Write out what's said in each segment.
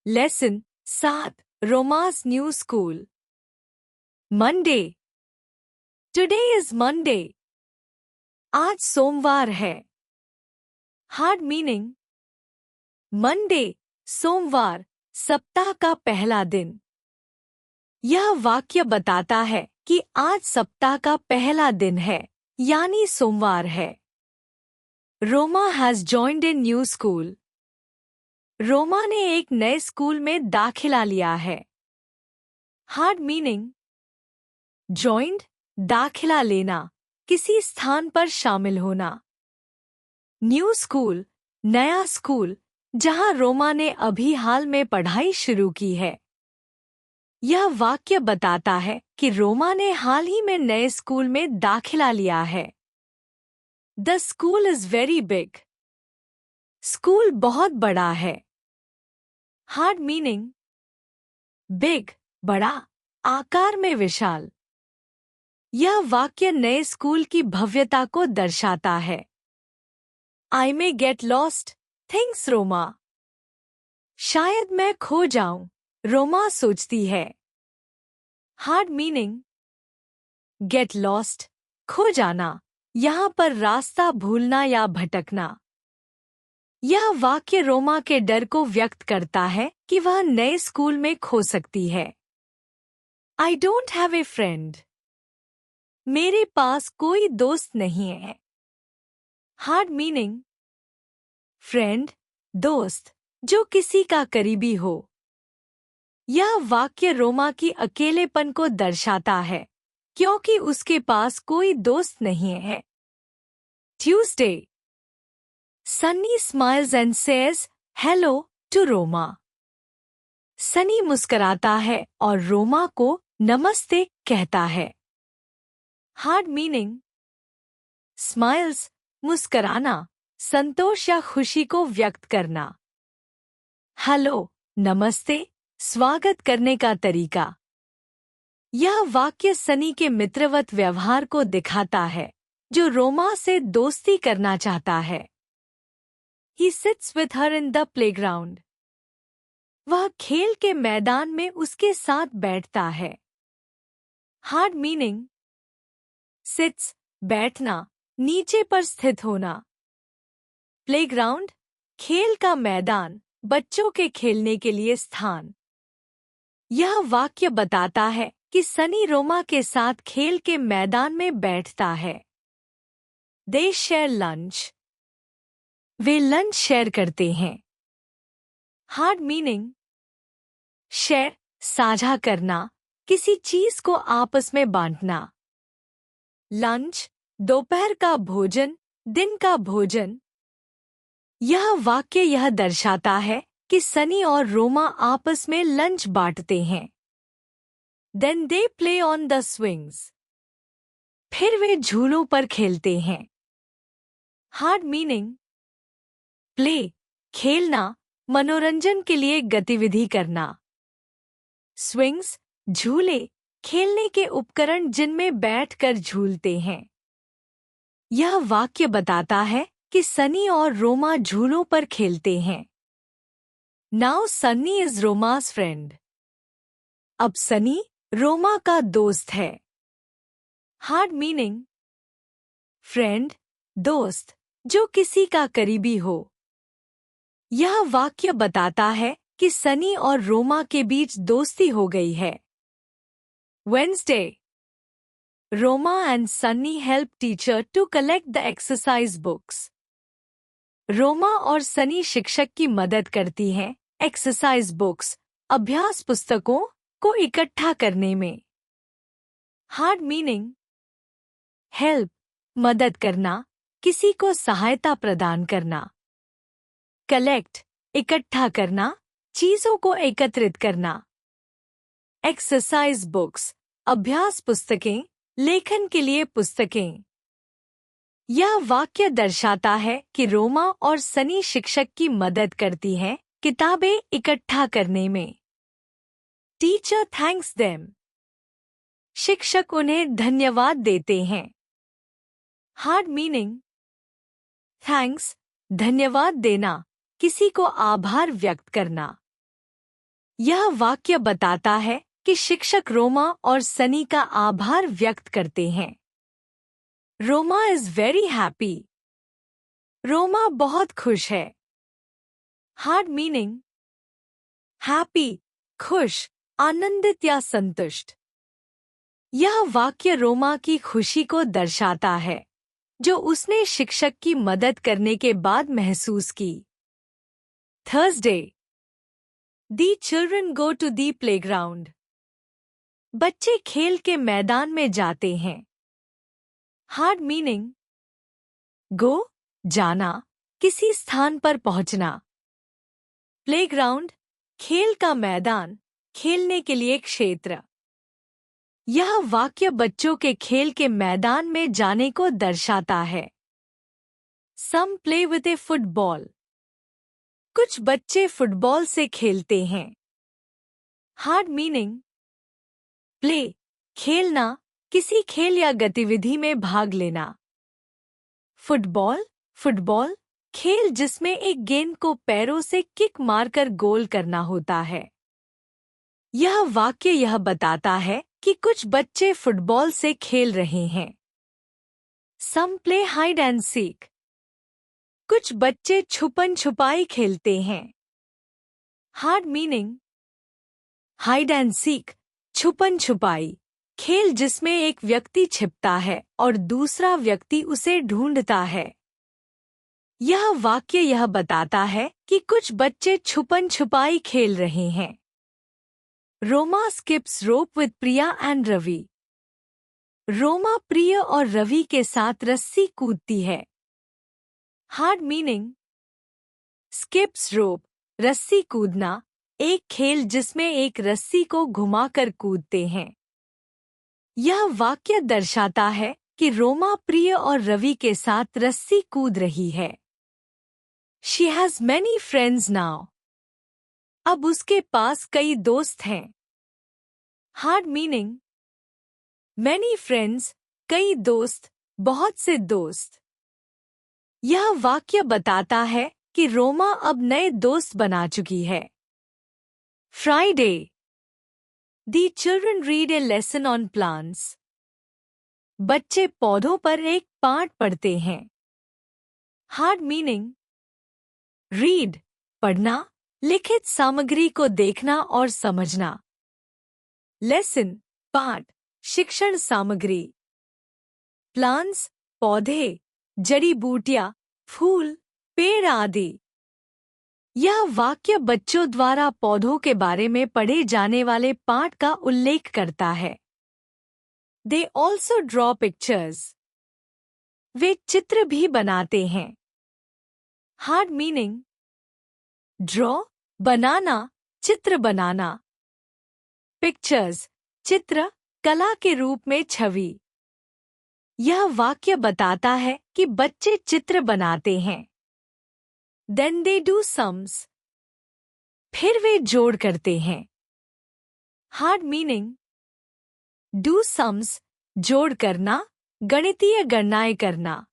Lesson 7 Roma's New School. Monday. Today is Monday. आज सोमवार है. Hard meaning. Monday, सोमवार, सप्ताह का पहला दिन. यह वाक्य बताता है कि आज सप्ताह का पहला दिन है, यानी सोमवार है. Roma has joined a new school. Roma ने एक नए स्कूल में दाखिला लिया है. Hard meaning. जॉइंड, दाखिला लेना, किसी स्थान पर शामिल होना. न्यू स्कूल, नया स्कूल, जहां रोमा ने अभी हाल में पढ़ाई शुरू की है. यह वाक्य बताता है कि रोमा ने हाल ही में नए स्कूल में दाखिला लिया है. The school is very big. School बहुत बड़ा है. Hard meaning. बिग, बड़ा, आकार में विशाल. यह वाक्य नए स्कूल की भव्यता को दर्शाता है. I may get lost, thinks Roma. शायद मैं खो जाऊं, रोमा सोचती है. Hard meaning. गेट लॉस्ट, खो जाना, यहाँ पर रास्ता भूलना या भटकना. यह वाक्य रोमा के डर को व्यक्त करता है कि वह नए स्कूल में खो सकती है. I don't have a friend. मेरे पास कोई दोस्त नहीं है. Hard meaning. फ्रेंड, दोस्त, जो किसी का करीबी हो. यह वाक्य रोमा की अकेलेपन को दर्शाता है, क्योंकि उसके पास कोई दोस्त नहीं है. Tuesday. Sunny smiles and says hello to Roma. Sunny मुस्कुराता है और रोमा को नमस्ते कहता है. Hard meaning. स्माइल्स, मुस्कुराना, संतोष या खुशी को व्यक्त करना. हेलो, नमस्ते, स्वागत करने का तरीका. यह वाक्य सनी के मित्रवत व्यवहार को दिखाता है, जो रोमा से दोस्ती करना चाहता है. He sits with her in the playground. वह खेल के मैदान में उसके साथ बैठता है. Hard meaning. सिट्स, बैठना, नीचे पर स्थित होना. प्लेग्राउंड, खेल का मैदान, बच्चों के खेलने के लिए स्थान. यह वाक्य बताता है कि सनी रोमा के साथ खेल के मैदान में बैठता है. They share lunch. Way lunch share करते हैं. Hard meaning. शेयर, साझा करना, किसी चीज को आपस में बांटना. लंच, दोपहर का भोजन, दिन का भोजन. यह वाक्य यह दर्शाता है कि सनी और रोमा आपस में लंच बांटते हैं. Then they play on the swings. फिर वे झूलों पर खेलते हैं. Hard meaning. प्ले, खेलना, मनोरंजन के लिए गतिविधि करना. स्विंग्स, झूले, खेलने के उपकरण जिनमें बैठकर झूलते हैं. यह वाक्य बताता है कि सनी और रोमा झूलों पर खेलते हैं. Now Sunny is Roma's friend. अब सनी रोमा का दोस्त है. Hard meaning. फ्रेंड, दोस्त, जो किसी का करीबी हो. यह वाक्य बताता है कि सनी और रोमा के बीच दोस्ती हो गई है. Wednesday. Roma and Sunny help teacher to collect the exercise books. Roma और सनी शिक्षक की मदद करती हैं एक्सरसाइज बुक्स, अभ्यास पुस्तकों को इकट्ठा करने में. Hard meaning. हेल्प, मदद करना, किसी को सहायता प्रदान करना. कलेक्ट, इकट्ठा करना, चीजों को एकत्रित करना. एक्सरसाइज बुक्स, अभ्यास पुस्तकें, लेखन के लिए पुस्तकें. यह वाक्य दर्शाता है कि रोमा और सनी शिक्षक की मदद करती हैं किताबें इकट्ठा करने में. Teacher thanks them. शिक्षक उन्हें धन्यवाद देते हैं. Hard meaning. थैंक्स, धन्यवाद देना, किसी को आभार व्यक्त करना. यह वाक्य बताता है कि शिक्षक रोमा और सनी का आभार व्यक्त करते हैं। Roma is very happy. Roma बहुत खुश है। हार्ड मीनिंग हैप्पी, खुश, आनंदित या संतुष्ट। यह वाक्य रोमा की खुशी को दर्शाता है जो उसने शिक्षक की मदद करने के बाद महसूस की। Thursday, the children go to the playground. बच्चे खेल के मैदान में जाते हैं। हार्ड मीनिंग गो, जाना, किसी स्थान पर पहुंचना। प्लेग्राउंड, खेल का मैदान, खेलने के लिए क्षेत्र। यह वाक्य बच्चों के खेल के मैदान में जाने को दर्शाता है। सम प्ले विथ ए फुटबॉल। कुछ बच्चे फुटबॉल से खेलते हैं। हार्ड मीनिंग प्ले, खेलना, किसी खेल या गतिविधि में भाग लेना। फुटबॉल, फुटबॉल, खेल जिसमें एक गेंद को पैरों से किक मारकर गोल करना होता है। यह वाक्य यह बताता है कि कुछ बच्चे फुटबॉल से खेल रहे हैं। Some play hide and seek. कुछ बच्चे छुपन छुपाई खेलते हैं। Hard meaning hide and seek, छुपन छुपाई, खेल जिसमें एक व्यक्ति छिपता है और दूसरा व्यक्ति उसे ढूंढता है। यह वाक्य यह बताता है कि कुछ बच्चे छुपन छुपाई खेल रहे हैं। Roma skips rope with Priya and Ravi. Roma Priya और रवि के साथ रस्सी कूदती है। हार्ड मीनिंग स्किप्स रोप, रस्सी कूदना, एक खेल जिसमें एक रस्सी को घुमाकर कूदते हैं। यह वाक्य दर्शाता है कि रोमा प्रिय और रवि के साथ रस्सी कूद रही है। She has many friends now. अब उसके पास कई दोस्त हैं। हार्ड मीनिंग many friends, कई दोस्त, बहुत से दोस्त। यह वाक्य बताता है कि रोमा अब नए दोस्त बना चुकी है। Friday, the children read A lesson on plants. बच्चे पौधों पर एक पाठ पढ़ते हैं। हार्ड मीनिंग रीड, पढ़ना, लिखित सामग्री को देखना और समझना। लेसन, पाठ, शिक्षण सामग्री। प्लांट्स, पौधे, जड़ी बूटियां, फूल, पेड़ आदि। यह वाक्य बच्चों द्वारा पौधों के बारे में पढ़े जाने वाले पाठ का उल्लेख करता है। They also draw pictures. वे चित्र भी बनाते हैं। हार्ड मीनिंग ड्रॉ, बनाना, चित्र बनाना। पिक्चर्स, चित्र, कला के रूप में छवि। यह वाक्य बताता है कि बच्चे चित्र बनाते हैं। Then they do sums. फिर वे जोड़ करते हैं। हार्ड मीनिंग do sums, जोड़ करना, गणितीय गणनाएं करना।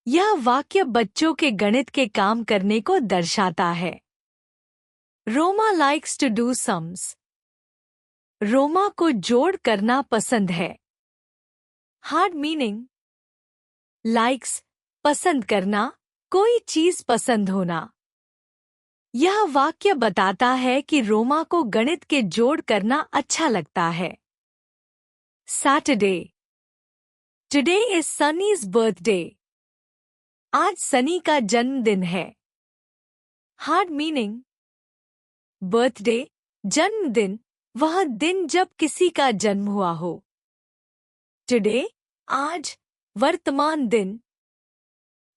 यह वाक्य बच्चों के गणित के काम करने को दर्शाता है। Roma likes to do sums. Roma को जोड़ करना पसंद है। हार्ड मीनिंग लाइक्स, पसंद करना, कोई चीज पसंद होना। यह वाक्य बताता है कि रोमा को गणित के जोड़ करना अच्छा लगता है। Saturday, today is Sunny's birthday. आज सनी का जन्मदिन है। हार्ड मीनिंग बर्थडे, जन्मदिन, वह दिन जब किसी का जन्म हुआ हो। टुडे, आज, वर्तमान दिन।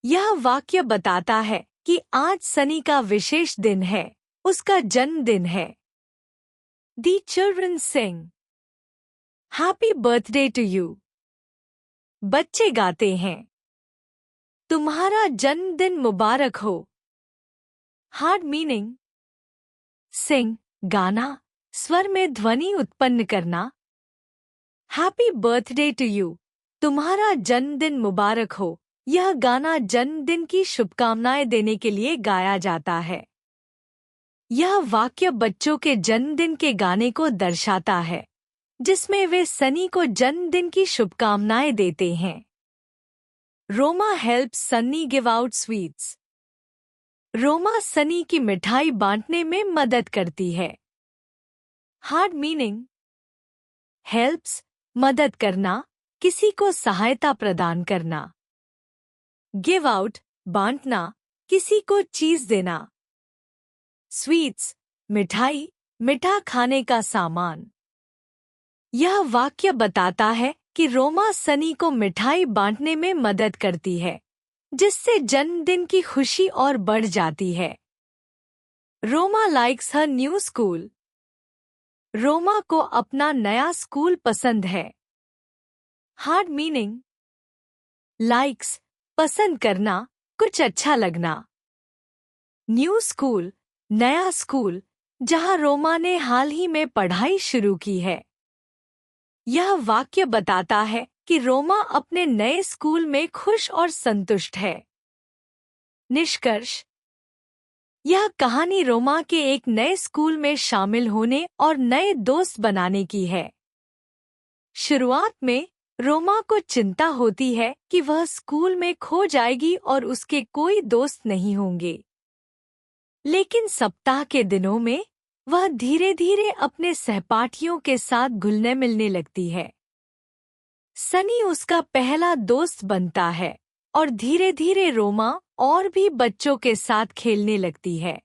यह वाक्य बताता है कि आज सनी का विशेष दिन है, उसका जन्मदिन है। The children sing happy birthday to you. बच्चे गाते हैं तुम्हारा जन्मदिन मुबारक हो। हार्ड मीनिंग सिंग, गाना, स्वर में ध्वनि उत्पन्न करना। हैप्पी बर्थडे टू यू, तुम्हारा जन्मदिन मुबारक हो। यह गाना जन्मदिन की शुभकामनाएं देने के लिए गाया जाता है। यह वाक्य बच्चों के जन्मदिन के गाने को दर्शाता है, जिसमें वे सनी को जन्मदिन की शुभकामनाएं देते हैं। Roma helps Sunny give out sweets. Roma Sunny की मिठाई बांटने में मदद करती है। Hard meaning. हेल्प्स मदद करना, किसी को सहायता प्रदान करना। गिव आउट बांटना, किसी को चीज देना। स्वीट्स मिठाई, मीठा खाने का सामान। यह वाक्य बताता है कि रोमा सनी को मिठाई बांटने में मदद करती है, जिससे जन्मदिन की खुशी और बढ़ जाती है। रोमा लाइक्स हर न्यू स्कूल। रोमा को अपना नया स्कूल पसंद है। Hard meaning. लाइक्स पसंद करना, कुछ अच्छा लगना। न्यू स्कूल नया स्कूल, जहां रोमा ने हाल ही में पढ़ाई शुरू की है। यह वाक्य बताता है कि रोमा अपने नए स्कूल में खुश और संतुष्ट है। निष्कर्ष। यह कहानी रोमा के एक नए स्कूल में शामिल होने और नए दोस्त बनाने की है। शुरुआत में रोमा को चिंता होती है कि वह स्कूल में खो जाएगी और उसके कोई दोस्त नहीं होंगे। लेकिन सप्ताह के दिनों में वह धीरे धीरे अपने सहपाठियों के साथ घुलने मिलने लगती है। सनी उसका पहला दोस्त बनता है और धीरे धीरे रोमा और भी बच्चों के साथ खेलने लगती है।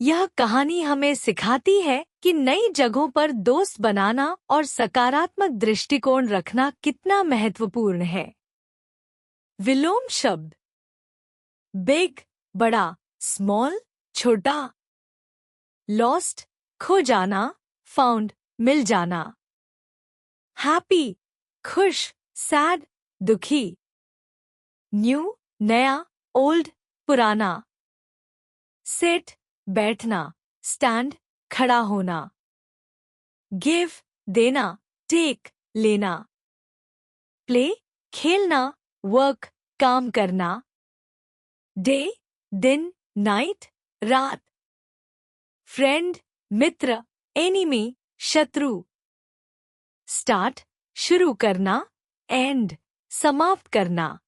यह कहानी हमें सिखाती है कि नई जगहों पर दोस्त बनाना और सकारात्मक दृष्टिकोण रखना कितना महत्वपूर्ण है। विलोम शब्द। बिग बड़ा, स्मॉल छोटा। लॉस्ट खो जाना, फाउंड मिल जाना। हैप्पी खुश, सैड दुखी। न्यू नया, ओल्ड पुराना। सिट बैठना, स्टैंड खड़ा होना। गिव देना, टेक लेना। प्ले खेलना, वर्क काम करना। डे दिन, नाइट रात। फ्रेंड मित्र, एनिमी शत्रु। स्टार्ट शुरू करना, एंड समाप्त करना।